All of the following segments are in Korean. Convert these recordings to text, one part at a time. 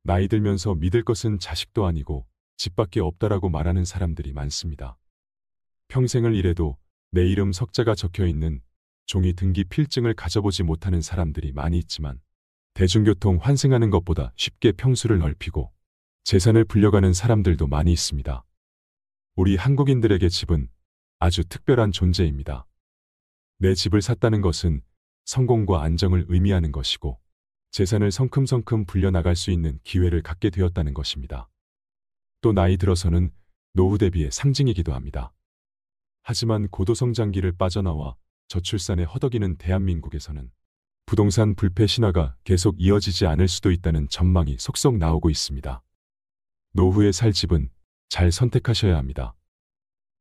나이 들면서 믿을 것은 자식도 아니고 집밖에 없다라고 말하는 사람들이 많습니다. 평생을 일해도 내 이름 석자가 적혀 있는 종이 등기 필증을 가져보지 못하는 사람들이 많이 있지만 대중교통 환승하는 것보다 쉽게 평수를 넓히고 재산을 불려가는 사람들도 많이 있습니다. 우리 한국인들에게 집은 아주 특별한 존재입니다. 내 집을 샀다는 것은 성공과 안정을 의미하는 것이고 재산을 성큼성큼 불려나갈 수 있는 기회를 갖게 되었다는 것입니다. 또 나이 들어서는 노후 대비의 상징이기도 합니다. 하지만 고도성장기를 빠져나와 저출산에 허덕이는 대한민국에서는 부동산 불패 신화가 계속 이어지지 않을 수도 있다는 전망이 속속 나오고 있습니다. 노후에 살 집은 잘 선택하셔야 합니다.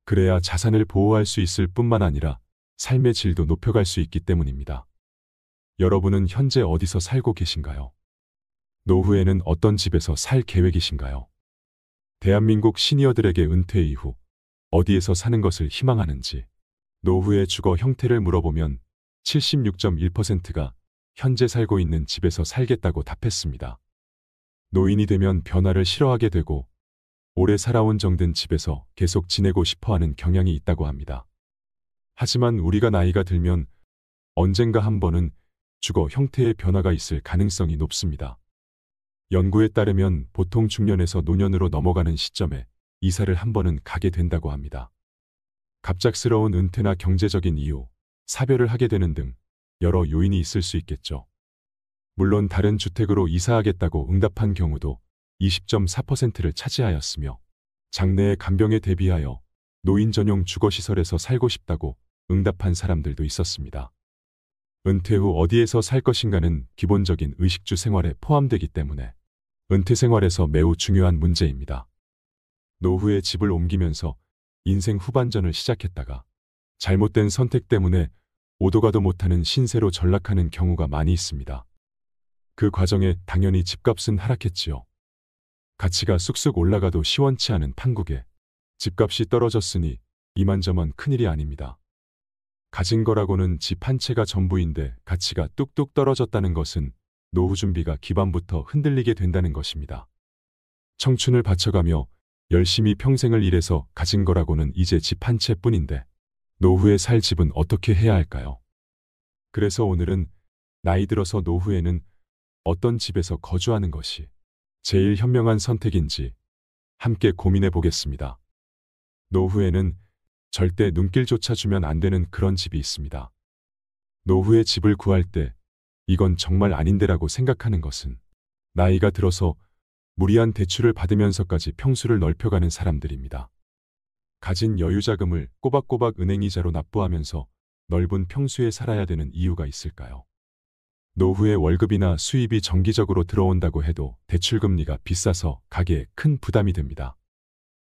그래야 자산을 보호할 수 있을 뿐만 아니라 삶의 질도 높여갈 수 있기 때문입니다. 여러분은 현재 어디서 살고 계신가요? 노후에는 어떤 집에서 살 계획이신가요? 대한민국 시니어들에게 은퇴 이후 어디에서 사는 것을 희망하는지 노후의 주거 형태를 물어보면 76.1%가 현재 살고 있는 집에서 살겠다고 답했습니다. 노인이 되면 변화를 싫어하게 되고 오래 살아온 정든 집에서 계속 지내고 싶어하는 경향이 있다고 합니다. 하지만 우리가 나이가 들면 언젠가 한 번은 주거 형태의 변화가 있을 가능성이 높습니다. 연구에 따르면 보통 중년에서 노년으로 넘어가는 시점에 이사를 한 번은 가게 된다고 합니다. 갑작스러운 은퇴나 경제적인 이유, 사별을 하게 되는 등 여러 요인이 있을 수 있겠죠. 물론 다른 주택으로 이사하겠다고 응답한 경우도 20.4%를 차지하였으며 장래의 간병에 대비하여 노인 전용 주거시설에서 살고 싶다고 응답한 사람들도 있었습니다. 은퇴 후 어디에서 살 것인가는 기본적인 의식주 생활에 포함되기 때문에 은퇴 생활에서 매우 중요한 문제입니다. 노후에 집을 옮기면서 인생 후반전을 시작했다가 잘못된 선택 때문에 오도 가도 못하는 신세로 전락하는 경우가 많이 있습니다. 그 과정에 당연히 집값은 하락했지요. 가치가 쑥쑥 올라가도 시원치 않은 판국에 집값이 떨어졌으니 이만저만 큰일이 아닙니다. 가진 거라고는 집 한 채가 전부인데 가치가 뚝뚝 떨어졌다는 것은 노후 준비가 기반부터 흔들리게 된다는 것입니다. 청춘을 바쳐가며 열심히 평생을 일해서 가진 거라고는 이제 집 한 채뿐인데 노후에 살 집은 어떻게 해야 할까요? 그래서 오늘은 나이 들어서 노후에는 어떤 집에서 거주하는 것이 제일 현명한 선택인지 함께 고민해 보겠습니다. 노후에는 절대 눈길조차 주면 안 되는 그런 집이 있습니다. 노후에 집을 구할 때 이건 정말 아닌데라고 생각하는 것은 나이가 들어서 무리한 대출을 받으면서까지 평수를 넓혀가는 사람들입니다. 가진 여유자금을 꼬박꼬박 은행이자로 납부하면서 넓은 평수에 살아야 되는 이유가 있을까요? 노후에 월급이나 수입이 정기적으로 들어온다고 해도 대출금리가 비싸서 가계에 큰 부담이 됩니다.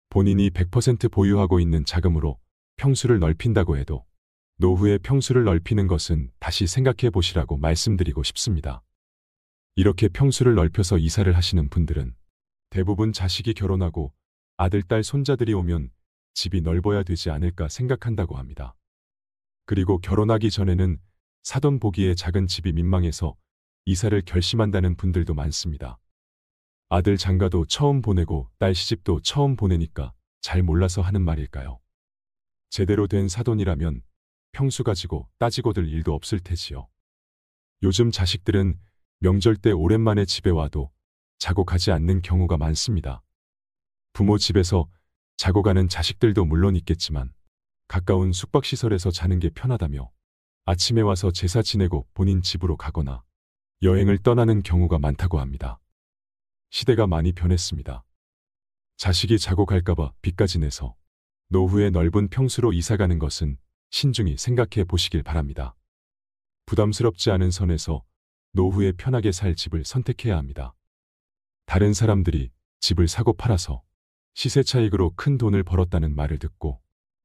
본인이 100% 보유하고 있는 자금으로 평수를 넓힌다고 해도 노후에 평수를 넓히는 것은 다시 생각해 보시라고 말씀드리고 싶습니다. 이렇게 평수를 넓혀서 이사를 하시는 분들은 대부분 자식이 결혼하고 아들, 딸, 손자들이 오면 집이 넓어야 되지 않을까 생각한다고 합니다. 그리고 결혼하기 전에는 사돈 보기에 작은 집이 민망해서 이사를 결심한다는 분들도 많습니다. 아들 장가도 처음 보내고 딸 시집도 처음 보내니까 잘 몰라서 하는 말일까요? 제대로 된 사돈이라면 평수 가지고 따지고들 일도 없을 테지요. 요즘 자식들은 명절 때 오랜만에 집에 와도 자고 가지 않는 경우가 많습니다. 부모 집에서 자고 가는 자식들도 물론 있겠지만 가까운 숙박시설에서 자는 게 편하다며 아침에 와서 제사 지내고 본인 집으로 가거나 여행을 떠나는 경우가 많다고 합니다. 시대가 많이 변했습니다. 자식이 자고 갈까봐 빚까지 내서 노후에 넓은 평수로 이사가는 것은 신중히 생각해 보시길 바랍니다. 부담스럽지 않은 선에서 노후에 편하게 살 집을 선택해야 합니다. 다른 사람들이 집을 사고 팔아서 시세 차익으로 큰 돈을 벌었다는 말을 듣고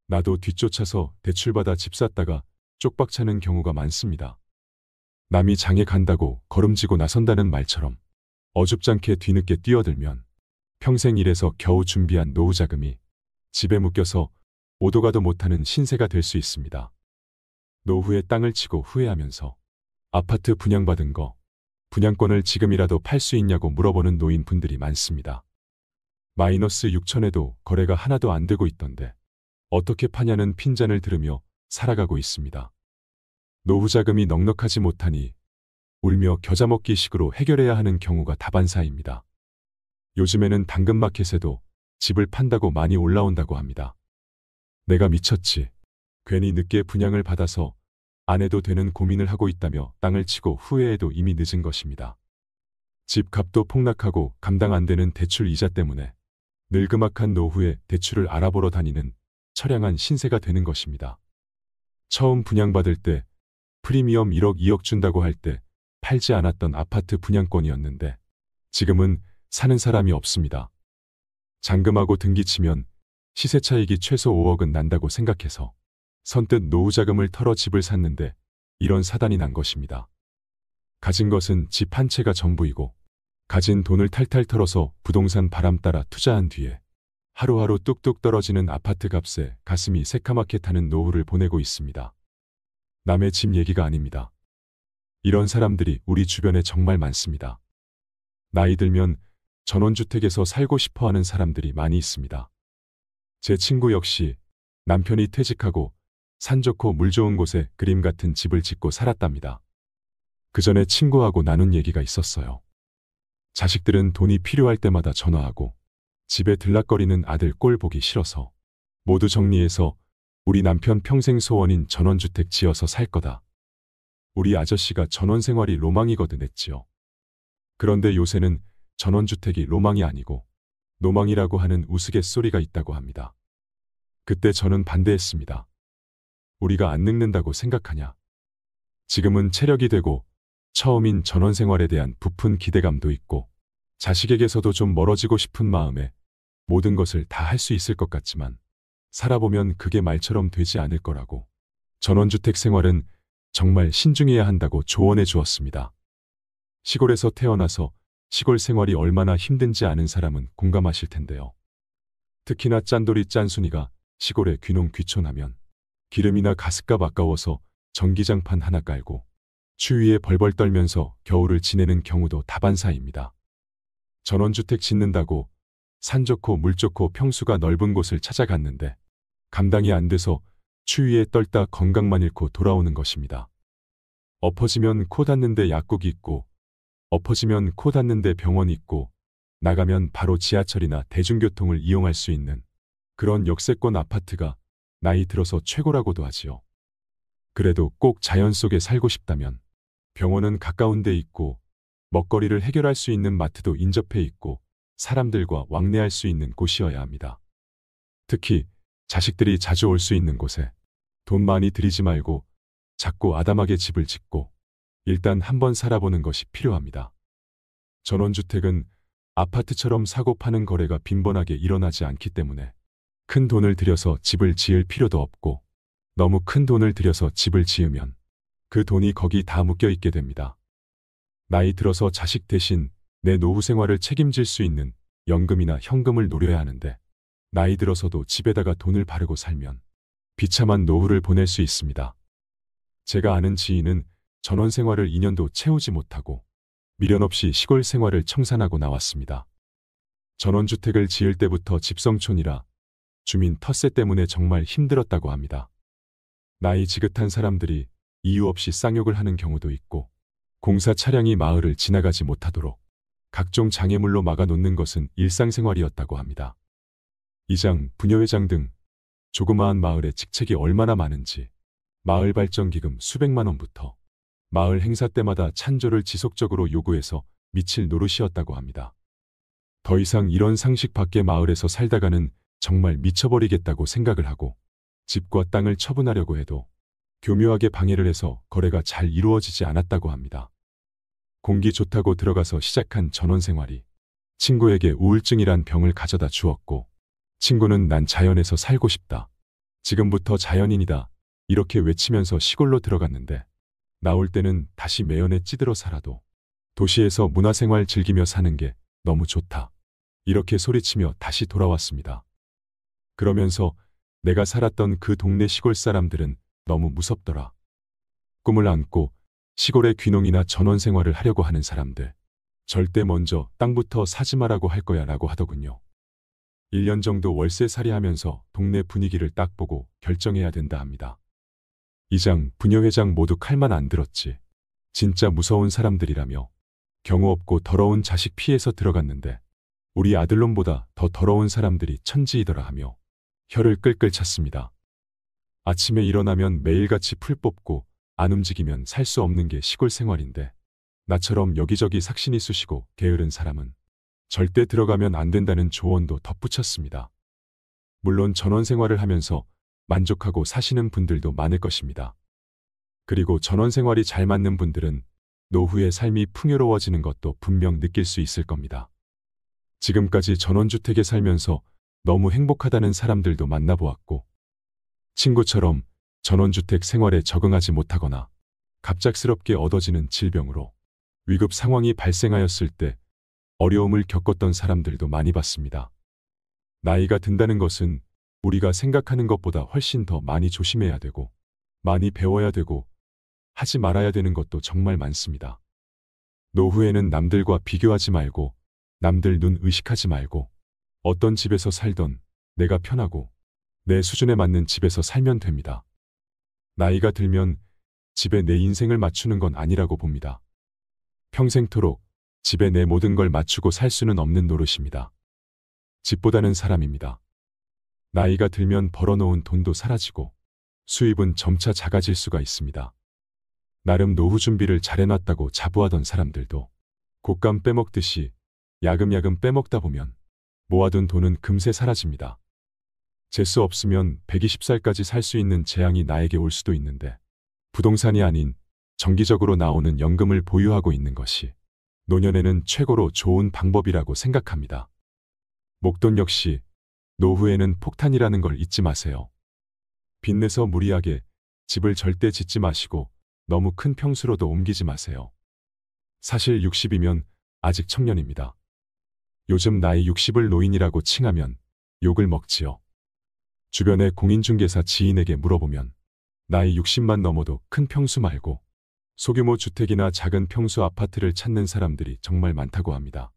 나도 뒤쫓아서 대출받아 집 샀다가 쪽박차는 경우가 많습니다. 남이 장에 간다고 걸음지고 나선다는 말처럼 어줍잖게 뒤늦게 뛰어들면 평생 일해서 겨우 준비한 노후 자금이 집에 묶여서 오도 가도 못하는 신세가 될 수 있습니다. 노후에 땅을 치고 후회하면서 아파트 분양받은 거, 분양권을 지금이라도 팔 수 있냐고 물어보는 노인분들이 많습니다. 마이너스 6천에도 거래가 하나도 안 되고 있던데 어떻게 파냐는 핀잔을 들으며 살아가고 있습니다. 노후 자금이 넉넉하지 못하니 울며 겨자 먹기 식으로 해결해야 하는 경우가 다반사입니다. 요즘에는 당근마켓에도 집을 판다고 많이 올라온다고 합니다. 내가 미쳤지. 괜히 늦게 분양을 받아서 안 해도 되는 고민을 하고 있다며 땅을 치고 후회해도 이미 늦은 것입니다. 집값도 폭락하고 감당 안 되는 대출 이자 때문에 늙음악한 노후에 대출을 알아보러 다니는 처량한 신세가 되는 것입니다. 처음 분양받을 때 프리미엄 1억 2억 준다고 할 때 팔지 않았던 아파트 분양권이었는데 지금은 사는 사람이 없습니다. 잔금하고 등기 치면 시세 차익이 최소 5억은 난다고 생각해서 선뜻 노후 자금을 털어 집을 샀는데 이런 사단이 난 것입니다. 가진 것은 집 한 채가 전부이고 가진 돈을 탈탈 털어서 부동산 바람 따라 투자한 뒤에 하루하루 뚝뚝 떨어지는 아파트 값에 가슴이 새카맣게 타는 노후를 보내고 있습니다. 남의 집 얘기가 아닙니다. 이런 사람들이 우리 주변에 정말 많습니다. 나이 들면 전원주택에서 살고 싶어 하는 사람들이 많이 있습니다. 제 친구 역시 남편이 퇴직하고 산 좋고 물 좋은 곳에 그림 같은 집을 짓고 살았답니다. 그 전에 친구하고 나눈 얘기가 있었어요. 자식들은 돈이 필요할 때마다 전화하고 집에 들락거리는 아들 꼴 보기 싫어서 모두 정리해서 우리 남편 평생 소원인 전원주택 지어서 살 거다. 우리 아저씨가 전원생활이 로망이거든 했지요. 그런데 요새는 전원주택이 로망이 아니고 노망이라고 하는 우스갯소리가 있다고 합니다. 그때 저는 반대했습니다. 우리가 안 늙는다고 생각하냐. 지금은 체력이 되고 처음인 전원생활에 대한 부푼 기대감도 있고 자식에게서도 좀 멀어지고 싶은 마음에 모든 것을 다 할 수 있을 것 같지만 살아보면 그게 말처럼 되지 않을 거라고 전원주택 생활은 정말 신중해야 한다고 조언해 주었습니다. 시골에서 태어나서 시골 생활이 얼마나 힘든지 아는 사람은 공감하실 텐데요. 특히나 짠돌이 짠순이가 시골에 귀농 귀촌하면 기름이나 가스값 아까워서 전기장판 하나 깔고 추위에 벌벌 떨면서 겨울을 지내는 경우도 다반사입니다. 전원주택 짓는다고 산 좋고 물 좋고 평수가 넓은 곳을 찾아갔는데 감당이 안 돼서 추위에 떨다 건강만 잃고 돌아오는 것입니다. 엎어지면 코 닿는데 약국이 있고 엎어지면 코 닿는데 병원이 있고 나가면 바로 지하철이나 대중교통을 이용할 수 있는 그런 역세권 아파트가 나이 들어서 최고라고도 하지요. 그래도 꼭 자연 속에 살고 싶다면 병원은 가까운 데 있고 먹거리를 해결할 수 있는 마트도 인접해 있고 사람들과 왕래할 수 있는 곳이어야 합니다. 특히 자식들이 자주 올 수 있는 곳에 돈 많이 들이지 말고 작고 아담하게 집을 짓고 일단 한번 살아보는 것이 필요합니다. 전원주택은 아파트처럼 사고 파는 거래가 빈번하게 일어나지 않기 때문에 큰 돈을 들여서 집을 지을 필요도 없고 너무 큰 돈을 들여서 집을 지으면 그 돈이 거기 다 묶여 있게 됩니다. 나이 들어서 자식 대신 내 노후 생활을 책임질 수 있는 연금이나 현금을 노려야 하는데 나이 들어서도 집에다가 돈을 바르고 살면 비참한 노후를 보낼 수 있습니다. 제가 아는 지인은 전원 생활을 2년도 채우지 못하고 미련 없이 시골 생활을 청산하고 나왔습니다. 전원주택을 지을 때부터 집성촌이라 주민 텃세 때문에 정말 힘들었다고 합니다. 나이 지긋한 사람들이 이유 없이 쌍욕을 하는 경우도 있고 공사 차량이 마을을 지나가지 못하도록 각종 장애물로 막아놓는 것은 일상생활이었다고 합니다. 이장, 부녀회장 등 조그마한 마을에 직책이 얼마나 많은지 마을발전기금 수백만 원부터 마을 행사 때마다 찬조를 지속적으로 요구해서 미칠 노릇이었다고 합니다. 더 이상 이런 상식 밖의 마을에서 살다가는 정말 미쳐버리겠다고 생각을 하고 집과 땅을 처분하려고 해도 교묘하게 방해를 해서 거래가 잘 이루어지지 않았다고 합니다. 공기 좋다고 들어가서 시작한 전원생활이 친구에게 우울증이란 병을 가져다 주었고 친구는 난 자연에서 살고 싶다. 지금부터 자연인이다. 이렇게 외치면서 시골로 들어갔는데 나올 때는 다시 매연에 찌들어 살아도 도시에서 문화생활 즐기며 사는 게 너무 좋다. 이렇게 소리치며 다시 돌아왔습니다. 그러면서 내가 살았던 그 동네 시골 사람들은 너무 무섭더라. 꿈을 안고 시골의 귀농이나 전원 생활을 하려고 하는 사람들. 절대 먼저 땅부터 사지 말라고 할 거야 라고 하더군요. 1년 정도 월세살이 하면서 동네 분위기를 딱 보고 결정해야 된다 합니다. 이장, 부녀회장 모두 칼만 안 들었지. 진짜 무서운 사람들이라며 경우 없고 더러운 자식 피해서 들어갔는데 우리 아들놈보다 더 더러운 사람들이 천지이더라 하며 혀를 끌끌 찼습니다. 아침에 일어나면 매일같이 풀 뽑고 안 움직이면 살 수 없는 게 시골 생활인데 나처럼 여기저기 삭신이 쑤시고 게으른 사람은 절대 들어가면 안 된다는 조언도 덧붙였습니다. 물론 전원 생활을 하면서 만족하고 사시는 분들도 많을 것입니다. 그리고 전원 생활이 잘 맞는 분들은 노후의 삶이 풍요로워지는 것도 분명 느낄 수 있을 겁니다. 지금까지 전원주택에 살면서 너무 행복하다는 사람들도 만나보았고 친구처럼 전원주택 생활에 적응하지 못하거나 갑작스럽게 얻어지는 질병으로 위급 상황이 발생하였을 때 어려움을 겪었던 사람들도 많이 봤습니다. 나이가 든다는 것은 우리가 생각하는 것보다 훨씬 더 많이 조심해야 되고 많이 배워야 되고 하지 말아야 되는 것도 정말 많습니다. 노후에는 남들과 비교하지 말고 남들 눈 의식하지 말고 어떤 집에서 살던 내가 편하고 내 수준에 맞는 집에서 살면 됩니다. 나이가 들면 집에 내 인생을 맞추는 건 아니라고 봅니다. 평생토록 집에 내 모든 걸 맞추고 살 수는 없는 노릇입니다. 집보다는 사람입니다. 나이가 들면 벌어놓은 돈도 사라지고 수입은 점차 작아질 수가 있습니다. 나름 노후 준비를 잘해놨다고 자부하던 사람들도 곶감 빼먹듯이 야금야금 빼먹다 보면 모아둔 돈은 금세 사라집니다. 재수 없으면 120살까지 살 수 있는 재앙이 나에게 올 수도 있는데 부동산이 아닌 정기적으로 나오는 연금을 보유하고 있는 것이 노년에는 최고로 좋은 방법이라고 생각합니다. 목돈 역시 노후에는 폭탄이라는 걸 잊지 마세요. 빚내서 무리하게 집을 절대 짓지 마시고 너무 큰 평수로도 옮기지 마세요. 사실 60이면 아직 청년입니다. 요즘 나이 60을 노인이라고 칭하면 욕을 먹지요. 주변의 공인중개사 지인에게 물어보면 나이 60만 넘어도 큰 평수 말고 소규모 주택이나 작은 평수 아파트를 찾는 사람들이 정말 많다고 합니다.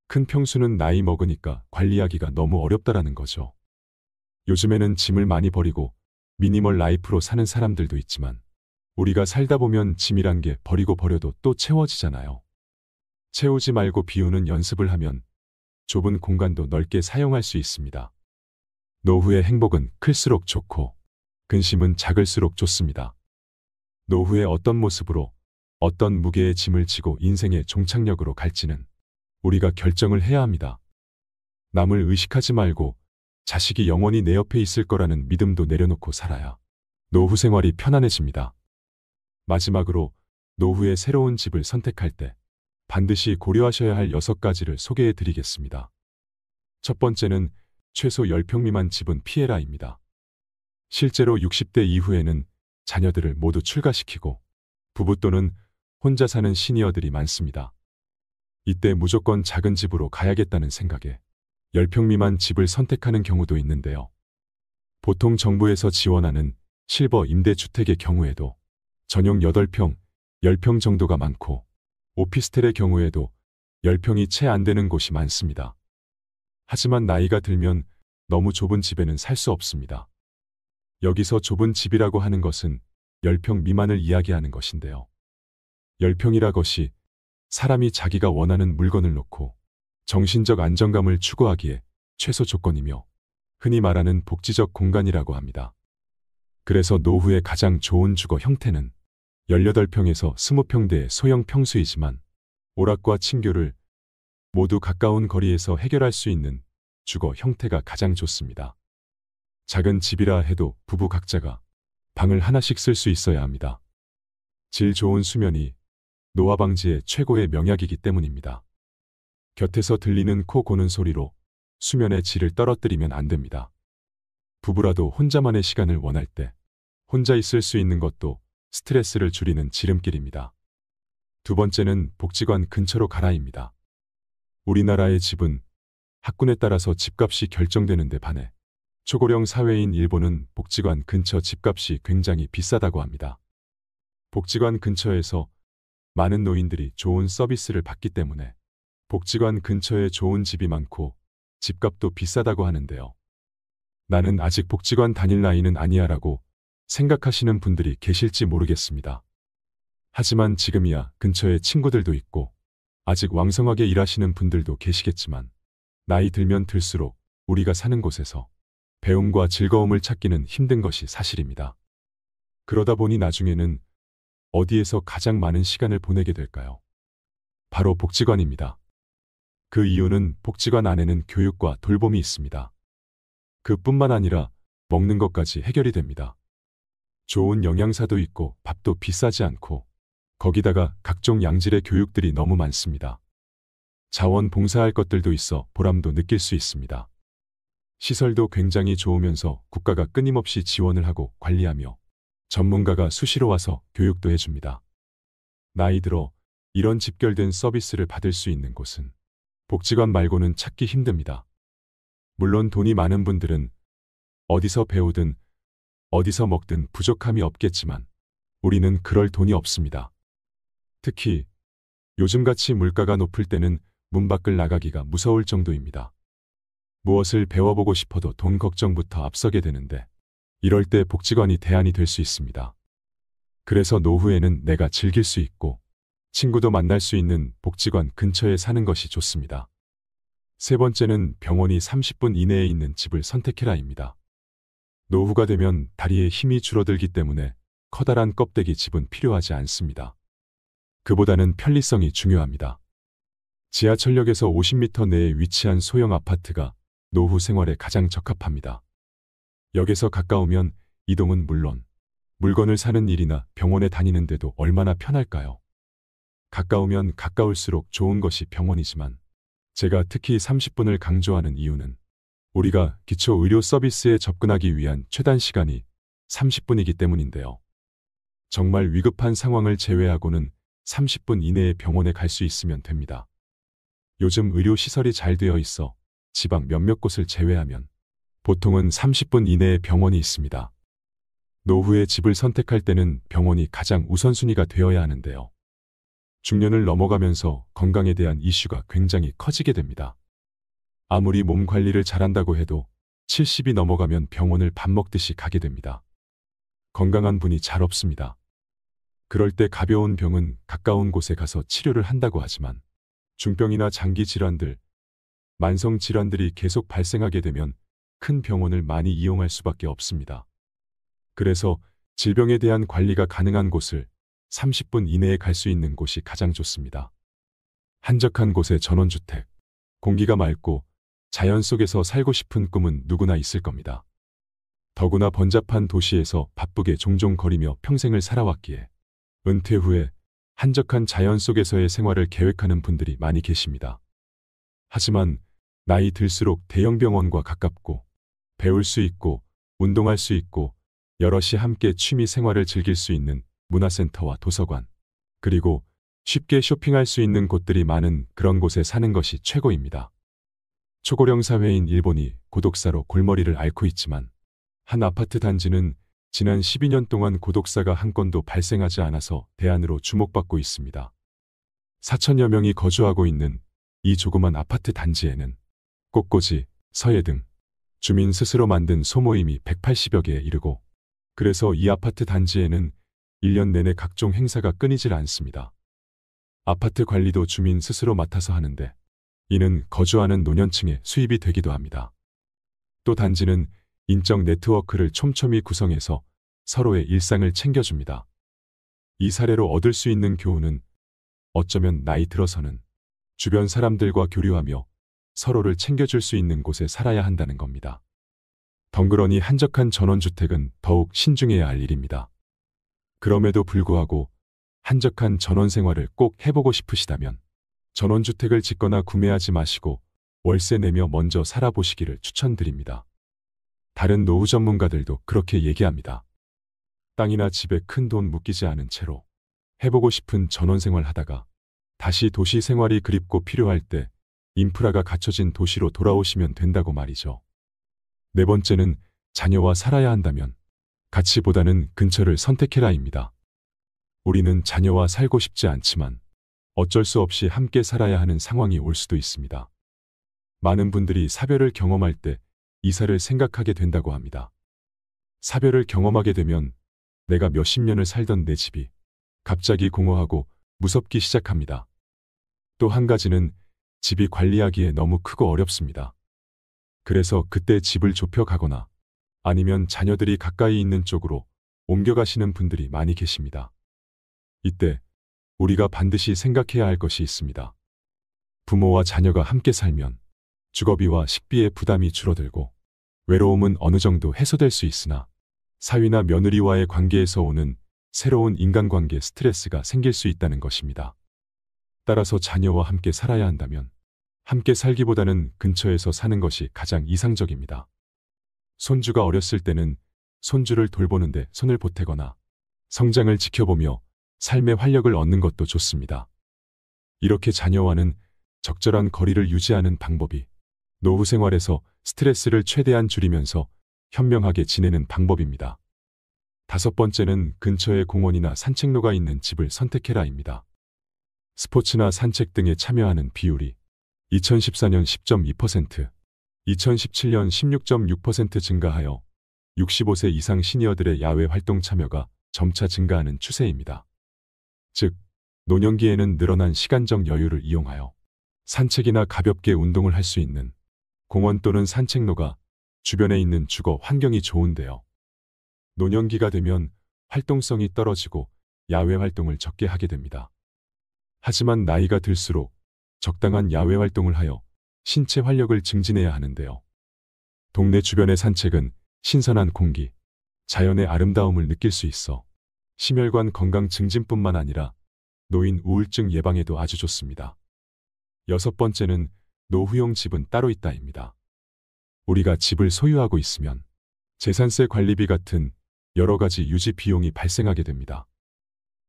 큰 평수는 나이 먹으니까 관리하기가 너무 어렵다라는 거죠. 요즘에는 짐을 많이 버리고 미니멀 라이프로 사는 사람들도 있지만 우리가 살다 보면 짐이란 게 버리고 버려도 또 채워지잖아요. 채우지 말고 비우는 연습을 하면 좁은 공간도 넓게 사용할 수 있습니다. 노후의 행복은 클수록 좋고 근심은 작을수록 좋습니다. 노후의 어떤 모습으로 어떤 무게의 짐을 지고 인생의 종착역으로 갈지는 우리가 결정을 해야 합니다. 남을 의식하지 말고 자식이 영원히 내 옆에 있을 거라는 믿음도 내려놓고 살아야 노후 생활이 편안해집니다. 마지막으로 노후의 새로운 집을 선택할 때 반드시 고려하셔야 할 6가지를 소개해 드리겠습니다. 첫 번째는 최소 10평 미만 집은 피해라입니다. 실제로 60대 이후에는 자녀들을 모두 출가시키고 부부 또는 혼자 사는 시니어들이 많습니다. 이때 무조건 작은 집으로 가야겠다는 생각에 10평 미만 집을 선택하는 경우도 있는데요. 보통 정부에서 지원하는 실버 임대주택의 경우에도 전용 8평, 10평 정도가 많고 오피스텔의 경우에도 10평이 채 안 되는 곳이 많습니다. 하지만 나이가 들면 너무 좁은 집에는 살 수 없습니다. 여기서 좁은 집이라고 하는 것은 10평 미만을 이야기하는 것인데요. 10평이라 것이 사람이 자기가 원하는 물건을 놓고 정신적 안정감을 추구하기에 최소 조건이며 흔히 말하는 복지적 공간이라고 합니다. 그래서 노후의 가장 좋은 주거 형태는 18평에서 20평대의 소형 평수이지만 오락과 친교를 모두 가까운 거리에서 해결할 수 있는 주거 형태가 가장 좋습니다. 작은 집이라 해도 부부 각자가 방을 하나씩 쓸 수 있어야 합니다. 질 좋은 수면이 노화 방지의 최고의 명약이기 때문입니다. 곁에서 들리는 코 고는 소리로 수면의 질을 떨어뜨리면 안 됩니다. 부부라도 혼자만의 시간을 원할 때 혼자 있을 수 있는 것도 스트레스를 줄이는 지름길입니다. 두 번째는 복지관 근처로 가라입니다. 우리나라의 집은 학군에 따라서 집값이 결정되는 데 반해 초고령 사회인 일본은 복지관 근처 집값이 굉장히 비싸다고 합니다. 복지관 근처에서 많은 노인들이 좋은 서비스를 받기 때문에 복지관 근처에 좋은 집이 많고 집값도 비싸다고 하는데요. 나는 아직 복지관 다닐 나이는 아니야라고 생각하시는 분들이 계실지 모르겠습니다. 하지만 지금이야 근처에 친구들도 있고 아직 왕성하게 일하시는 분들도 계시겠지만 나이 들면 들수록 우리가 사는 곳에서 배움과 즐거움을 찾기는 힘든 것이 사실입니다. 그러다 보니 나중에는 어디에서 가장 많은 시간을 보내게 될까요? 바로 복지관입니다. 그 이유는 복지관 안에는 교육과 돌봄이 있습니다. 그뿐만 아니라 먹는 것까지 해결이 됩니다. 좋은 영양사도 있고 밥도 비싸지 않고 거기다가 각종 양질의 교육들이 너무 많습니다. 자원봉사할 것들도 있어 보람도 느낄 수 있습니다. 시설도 굉장히 좋으면서 국가가 끊임없이 지원을 하고 관리하며 전문가가 수시로 와서 교육도 해줍니다. 나이 들어 이런 집결된 서비스를 받을 수 있는 곳은 복지관 말고는 찾기 힘듭니다. 물론 돈이 많은 분들은 어디서 배우든 어디서 먹든 부족함이 없겠지만 우리는 그럴 돈이 없습니다. 특히 요즘같이 물가가 높을 때는 문 밖을 나가기가 무서울 정도입니다. 무엇을 배워보고 싶어도 돈 걱정부터 앞서게 되는데 이럴 때 복지관이 대안이 될 수 있습니다. 그래서 노후에는 내가 즐길 수 있고 친구도 만날 수 있는 복지관 근처에 사는 것이 좋습니다. 세 번째는 병원이 30분 이내에 있는 집을 선택해라입니다. 노후가 되면 다리에 힘이 줄어들기 때문에 커다란 껍데기 집은 필요하지 않습니다. 그보다는 편리성이 중요합니다. 지하철역에서 50m 내에 위치한 소형 아파트가 노후 생활에 가장 적합합니다. 역에서 가까우면 이동은 물론 물건을 사는 일이나 병원에 다니는데도 얼마나 편할까요? 가까우면 가까울수록 좋은 것이 병원이지만 제가 특히 30분을 강조하는 이유는 우리가 기초 의료 서비스에 접근하기 위한 최단 시간이 30분이기 때문인데요. 정말 위급한 상황을 제외하고는 30분 이내에 병원에 갈 수 있으면 됩니다. 요즘 의료시설이 잘 되어 있어 지방 몇몇 곳을 제외하면 보통은 30분 이내에 병원이 있습니다. 노후에 집을 선택할 때는 병원이 가장 우선순위가 되어야 하는데요. 중년을 넘어가면서 건강에 대한 이슈가 굉장히 커지게 됩니다. 아무리 몸 관리를 잘한다고 해도 70이 넘어가면 병원을 밥 먹듯이 가게 됩니다. 건강한 분이 잘 없습니다. 그럴 때 가벼운 병은 가까운 곳에 가서 치료를 한다고 하지만 중병이나 장기 질환들, 만성 질환들이 계속 발생하게 되면 큰 병원을 많이 이용할 수밖에 없습니다. 그래서 질병에 대한 관리가 가능한 곳을 30분 이내에 갈 수 있는 곳이 가장 좋습니다. 한적한 곳의 전원주택, 공기가 맑고 자연 속에서 살고 싶은 꿈은 누구나 있을 겁니다. 더구나 번잡한 도시에서 바쁘게 종종 거리며 평생을 살아왔기에 은퇴 후에 한적한 자연 속에서의 생활을 계획하는 분들이 많이 계십니다. 하지만 나이 들수록 대형 병원과 가깝고 배울 수 있고 운동할 수 있고 여럿이 함께 취미 생활을 즐길 수 있는 문화센터와 도서관, 그리고 쉽게 쇼핑할 수 있는 곳들이 많은 그런 곳에 사는 것이 최고입니다. 초고령 사회인 일본이 고독사로 골머리를 앓고 있지만 한 아파트 단지는 지난 12년 동안 고독사가 한 건도 발생하지 않아서 대안으로 주목받고 있습니다. 4천여 명이 거주하고 있는 이 조그만 아파트 단지에는 꽃꽂이, 서예 등 주민 스스로 만든 소모임이 180여 개에 이르고 그래서 이 아파트 단지에는 1년 내내 각종 행사가 끊이질 않습니다. 아파트 관리도 주민 스스로 맡아서 하는데 이는 거주하는 노년층의 수입이 되기도 합니다. 또 단지는 인적 네트워크를 촘촘히 구성해서 서로의 일상을 챙겨줍니다. 이 사례로 얻을 수 있는 교훈은 어쩌면 나이 들어서는 주변 사람들과 교류하며 서로를 챙겨줄 수 있는 곳에 살아야 한다는 겁니다. 덩그러니 한적한 전원주택은 더욱 신중해야 할 일입니다. 그럼에도 불구하고 한적한 전원 생활을 꼭 해보고 싶으시다면 전원주택을 짓거나 구매하지 마시고 월세 내며 먼저 살아보시기를 추천드립니다. 다른 노후 전문가들도 그렇게 얘기합니다. 땅이나 집에 큰 돈 묶이지 않은 채로 해보고 싶은 전원생활 하다가 다시 도시 생활이 그립고 필요할 때 인프라가 갖춰진 도시로 돌아오시면 된다고 말이죠. 네 번째는 자녀와 살아야 한다면 가치보다는 근처를 선택해라입니다. 우리는 자녀와 살고 싶지 않지만 어쩔 수 없이 함께 살아야 하는 상황이 올 수도 있습니다. 많은 분들이 사별을 경험할 때 이사를 생각하게 된다고 합니다. 사별을 경험하게 되면 내가 몇십 년을 살던 내 집이 갑자기 공허하고 무섭기 시작합니다. 또 한 가지는 집이 관리하기에 너무 크고 어렵습니다. 그래서 그때 집을 좁혀 가거나 아니면 자녀들이 가까이 있는 쪽으로 옮겨가시는 분들이 많이 계십니다. 이때 우리가 반드시 생각해야 할 것이 있습니다. 부모와 자녀가 함께 살면 주거비와 식비의 부담이 줄어들고 외로움은 어느 정도 해소될 수 있으나 사위나 며느리와의 관계에서 오는 새로운 인간관계 스트레스가 생길 수 있다는 것입니다. 따라서 자녀와 함께 살아야 한다면 함께 살기보다는 근처에서 사는 것이 가장 이상적입니다. 손주가 어렸을 때는 손주를 돌보는데 손을 보태거나 성장을 지켜보며 삶의 활력을 얻는 것도 좋습니다. 이렇게 자녀와는 적절한 거리를 유지하는 방법이 노후 생활에서 스트레스를 최대한 줄이면서 현명하게 지내는 방법입니다. 5번째는 근처에 공원이나 산책로가 있는 집을 선택해라입니다. 스포츠나 산책 등에 참여하는 비율이 2014년 10.2%, 2017년 16.6% 증가하여 65세 이상 시니어들의 야외 활동 참여가 점차 증가하는 추세입니다. 즉, 노년기에는 늘어난 시간적 여유를 이용하여 산책이나 가볍게 운동을 할 수 있는 공원 또는 산책로가 주변에 있는 주거 환경이 좋은데요. 노년기가 되면 활동성이 떨어지고 야외 활동을 적게 하게 됩니다. 하지만 나이가 들수록 적당한 야외 활동을 하여 신체 활력을 증진해야 하는데요. 동네 주변의 산책은 신선한 공기, 자연의 아름다움을 느낄 수 있어 심혈관 건강 증진뿐만 아니라 노인 우울증 예방에도 아주 좋습니다. 6번째는 노후용 집은 따로 있다입니다. 우리가 집을 소유하고 있으면 재산세 관리비 같은 여러 가지 유지 비용이 발생하게 됩니다.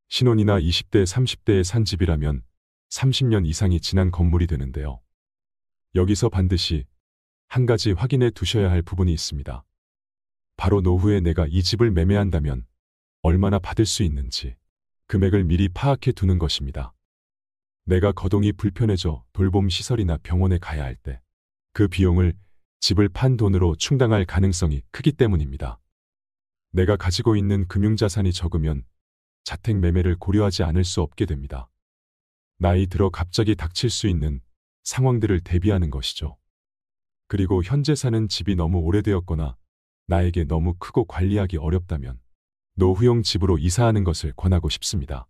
신혼이나 20대, 30대에 산 집이라면 30년 이상이 지난 건물이 되는데요. 여기서 반드시 한 가지 확인해 두셔야 할 부분이 있습니다. 바로 노후에 내가 이 집을 매매한다면 얼마나 받을 수 있는지 금액을 미리 파악해 두는 것입니다. 내가 거동이 불편해져 돌봄 시설이나 병원에 가야 할 때 그 비용을 집을 판 돈으로 충당할 가능성이 크기 때문입니다. 내가 가지고 있는 금융자산이 적으면 자택 매매를 고려하지 않을 수 없게 됩니다. 나이 들어 갑자기 닥칠 수 있는 상황들을 대비하는 것이죠. 그리고 현재 사는 집이 너무 오래되었거나 나에게 너무 크고 관리하기 어렵다면 노후용 집으로 이사하는 것을 권하고 싶습니다.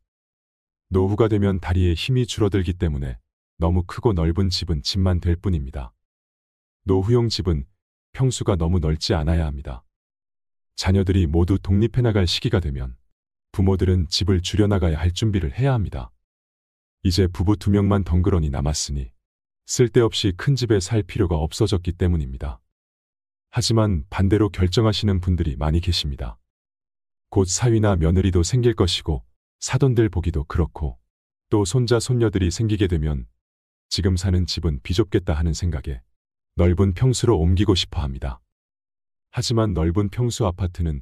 노후가 되면 다리에 힘이 줄어들기 때문에 너무 크고 넓은 집은 집만 될 뿐입니다. 노후용 집은 평수가 너무 넓지 않아야 합니다. 자녀들이 모두 독립해 나갈 시기가 되면 부모들은 집을 줄여나가야 할 준비를 해야 합니다. 이제 부부 2명만 덩그러니 남았으니 쓸데없이 큰 집에 살 필요가 없어졌기 때문입니다. 하지만 반대로 결정하시는 분들이 많이 계십니다. 곧 사위나 며느리도 생길 것이고 사돈들 보기도 그렇고 또 손자 손녀들이 생기게 되면 지금 사는 집은 비좁겠다 하는 생각에 넓은 평수로 옮기고 싶어 합니다. 하지만 넓은 평수 아파트는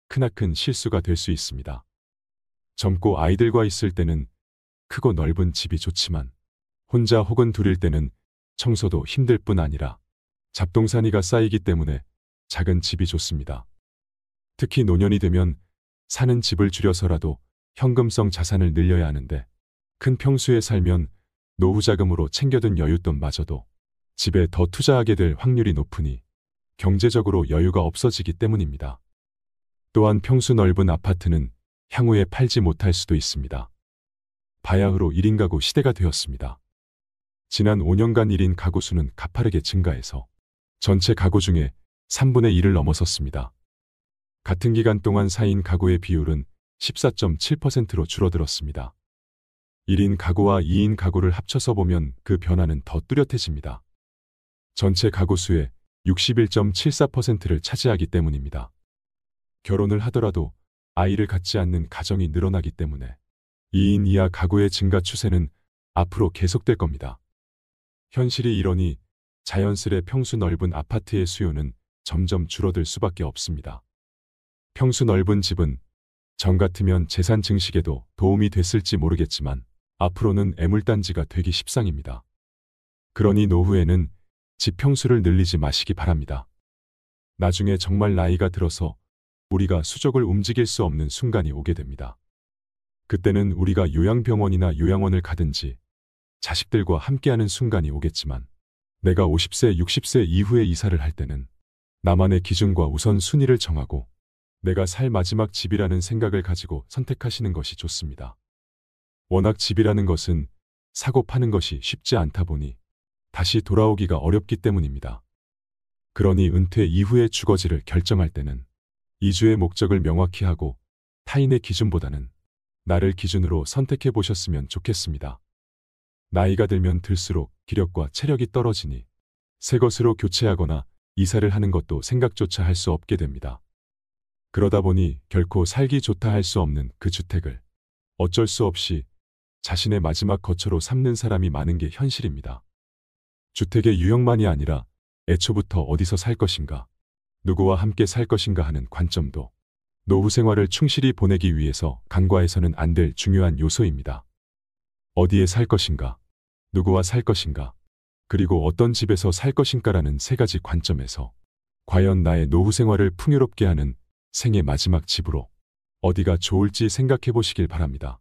크나큰 실수가 될 수 있습니다. 젊고 아이들과 있을 때는 크고 넓은 집이 좋지만 혼자 혹은 둘일 때는 청소도 힘들 뿐 아니라 잡동사니가 쌓이기 때문에 작은 집이 좋습니다. 특히 노년이 되면 사는 집을 줄여서라도 현금성 자산을 늘려야 하는데 큰 평수에 살면 노후 자금으로 챙겨둔 여윳돈마저도 집에 더 투자하게 될 확률이 높으니 경제적으로 여유가 없어지기 때문입니다. 또한 평수 넓은 아파트는 향후에 팔지 못할 수도 있습니다. 바야흐로 1인 가구 시대가 되었습니다. 지난 5년간 1인 가구 수는 가파르게 증가해서 전체 가구 중에 3분의 1을 넘어섰습니다. 같은 기간 동안 4인 가구의 비율은 14.7%로 줄어들었습니다. 1인 가구와 2인 가구를 합쳐서 보면 그 변화는 더 뚜렷해집니다. 전체 가구 수의 61.74%를 차지하기 때문입니다. 결혼을 하더라도 아이를 갖지 않는 가정이 늘어나기 때문에 2인 이하 가구의 증가 추세는 앞으로 계속될 겁니다. 현실이 이러니 자연스레 평수 넓은 아파트의 수요는 점점 줄어들 수밖에 없습니다. 평수 넓은 집은 전 같으면 재산 증식에도 도움이 됐을지 모르겠지만 앞으로는 애물단지가 되기 십상입니다. 그러니 노후에는 집 평수를 늘리지 마시기 바랍니다. 나중에 정말 나이가 들어서 우리가 수족을 움직일 수 없는 순간이 오게 됩니다. 그때는 우리가 요양병원이나 요양원을 가든지 자식들과 함께하는 순간이 오겠지만 내가 50세, 60세 이후에 이사를 할 때는 나만의 기준과 우선순위를 정하고 내가 살 마지막 집이라는 생각을 가지고 선택하시는 것이 좋습니다. 워낙 집이라는 것은 사고 파는 것이 쉽지 않다 보니 다시 돌아오기가 어렵기 때문입니다. 그러니 은퇴 이후의 주거지를 결정할 때는 이주의 목적을 명확히 하고 타인의 기준보다는 나를 기준으로 선택해 보셨으면 좋겠습니다. 나이가 들면 들수록 기력과 체력이 떨어지니 새 것으로 교체하거나 이사를 하는 것도 생각조차 할 수 없게 됩니다. 그러다 보니 결코 살기 좋다 할 수 없는 그 주택을 어쩔 수 없이 자신의 마지막 거처로 삼는 사람이 많은 게 현실입니다. 주택의 유형만이 아니라 애초부터 어디서 살 것인가, 누구와 함께 살 것인가 하는 관점도 노후 생활을 충실히 보내기 위해서 간과해서는 안 될 중요한 요소입니다. 어디에 살 것인가, 누구와 살 것인가, 그리고 어떤 집에서 살 것인가라는 세 가지 관점에서 과연 나의 노후 생활을 풍요롭게 하는 생의 마지막 집으로 어디가 좋을지 생각해 보시길 바랍니다.